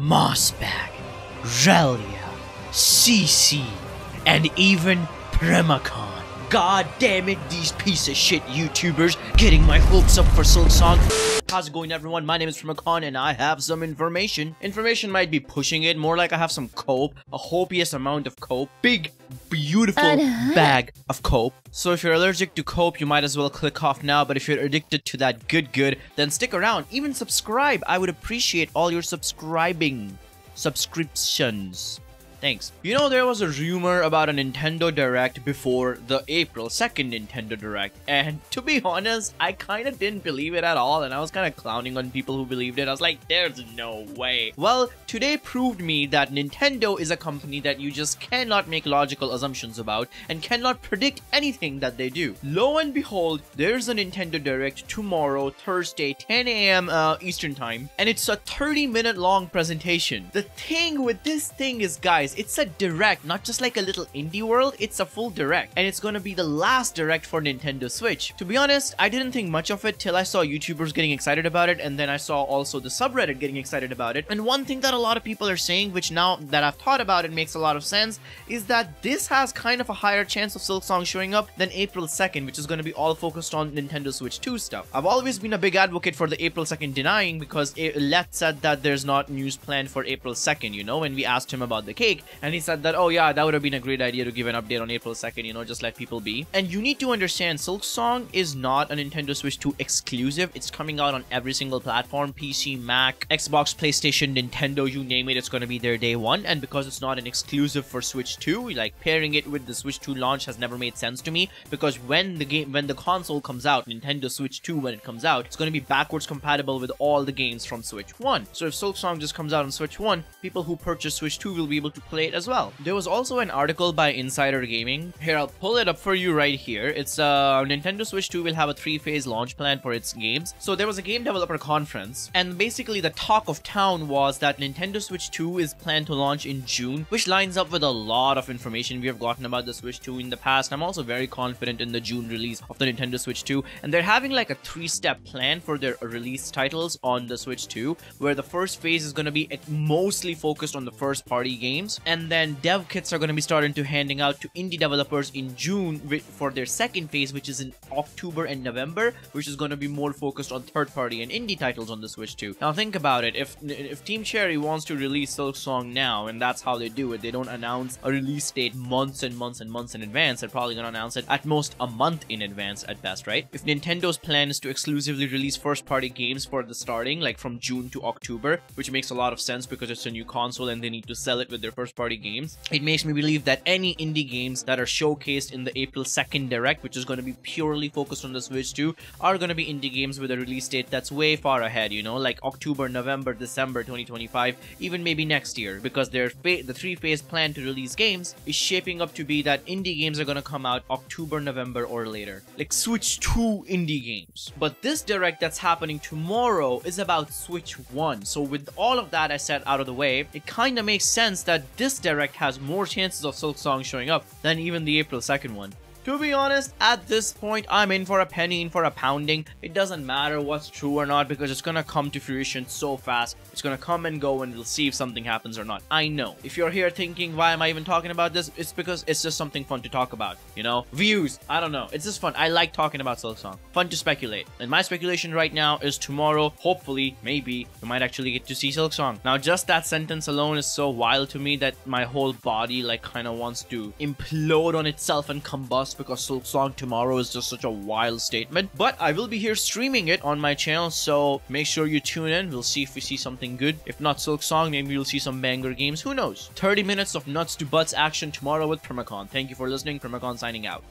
Mossbag, Relia, CC, and even Primacon. God damn it, these piece of shit YouTubers getting my hopes up for Silksong. How's it going, everyone? My name is Primacon and I have some information. Information might be pushing it, more like I have some cope, a copious amount of cope, big, beautiful bag of cope. So if you're allergic to cope, you might as well click off now, but if you're addicted to that good, then stick around, even subscribe. I would appreciate all your subscriptions. Thanks. You know, there was a rumor about a Nintendo Direct before the April 2nd Nintendo Direct, and to be honest, I kind of didn't believe it at all, and I was kind of clowning on people who believed it. I was like, there's no way. Well, today proved me that Nintendo is a company that you just cannot make logical assumptions about and cannot predict anything that they do. Lo and behold, there's a Nintendo Direct tomorrow, Thursday, 10 a.m. Eastern Time, and it's a 30-minute long presentation. The thing with this thing is, guys, it's a direct, not just like a little indie world, it's a full direct, and it's gonna be the last direct for Nintendo Switch. To be honest, I didn't think much of it till I saw YouTubers getting excited about it, and then I saw also the subreddit getting excited about it. And one thing that a lot of people are saying, which now that I've thought about it makes a lot of sense, is that this has kind of a higher chance of Silksong showing up than April 2nd, which is going to be all focused on Nintendo Switch 2 stuff. I've always been a big advocate for the April 2nd denying, because Let said that there's not news planned for April 2nd, you know, when we asked him about the cake. And he said that, oh yeah, that would have been a great idea to give an update on April 2nd, you know, just let people be. And you need to understand, Silksong is not a Nintendo Switch 2 exclusive. It's coming out on every single platform, PC, Mac, Xbox, PlayStation, Nintendo, you name it, it's going to be there day one. And because it's not an exclusive for Switch 2, like pairing it with the Switch 2 launch has never made sense to me, because when the console comes out, Nintendo Switch 2, when it comes out, it's going to be backwards compatible with all the games from Switch 1. So if Silksong just comes out on Switch 1, people who purchase Switch 2 will be able to play it as well. There was also an article by Insider Gaming. Here, I'll pull it up for you right here. It's Nintendo Switch 2 will have a 3-phase launch plan for its games. So there was a game developer conference, and basically the talk of town was that Nintendo Switch 2 is planned to launch in June, which lines up with a lot of information we have gotten about the Switch 2 in the past. I'm also very confident in the June release of the Nintendo Switch 2, and they're having like a 3-step plan for their release titles on the Switch 2, where the first phase is going to be mostly focused on the first party games, and then dev kits are going to be starting to handing out to indie developers in June for their second phase, which is in October and November, which is going to be more focused on third party and indie titles on the Switch 2. Now think about it, if Team Cherry wants to release Silksong now, and that's how they do it, they don't announce a release date months and months and months in advance. They're probably going to announce it at most a month in advance at best, right? If Nintendo's plan is to exclusively release first party games for the starting, like from June to October, which makes a lot of sense because it's a new console and they need to sell it with their first party games, it makes me believe that any indie games that are showcased in the April 2nd Direct, which is going to be purely focused on the Switch 2, are going to be indie games with a release date that's way far ahead, you know, like October, November, December 2025, even maybe next year, because the 3-phase plan to release games is shaping up to be that indie games are going to come out October, November, or later, like Switch 2 indie games. But this Direct that's happening tomorrow is about Switch 1, so with all of that I said out of the way, it kind of makes sense that this Direct has more chances of Silksong showing up than even the April 2nd one. To be honest, at this point, I'm in for a penny, in for a pounding. It doesn't matter what's true or not, because it's gonna come to fruition so fast. It's gonna come and go, and we'll see if something happens or not. I know. If you're here thinking, why am I even talking about this? It's because it's just something fun to talk about, you know? Views. I don't know. It's just fun. I like talking about Silksong. Fun to speculate. And my speculation right now is tomorrow, hopefully, maybe, we might actually get to see Silksong. Now, just that sentence alone is so wild to me that my whole body, like, kind of wants to implode on itself and combust, because Silksong tomorrow is just such a wild statement. But I will be here streaming it on my channel, so make sure you tune in. We'll see if we see something good. If not Silksong, maybe we'll see some banger games. Who knows? 30 minutes of nuts to butts action tomorrow with Primacon. Thank you for listening. Primacon signing out.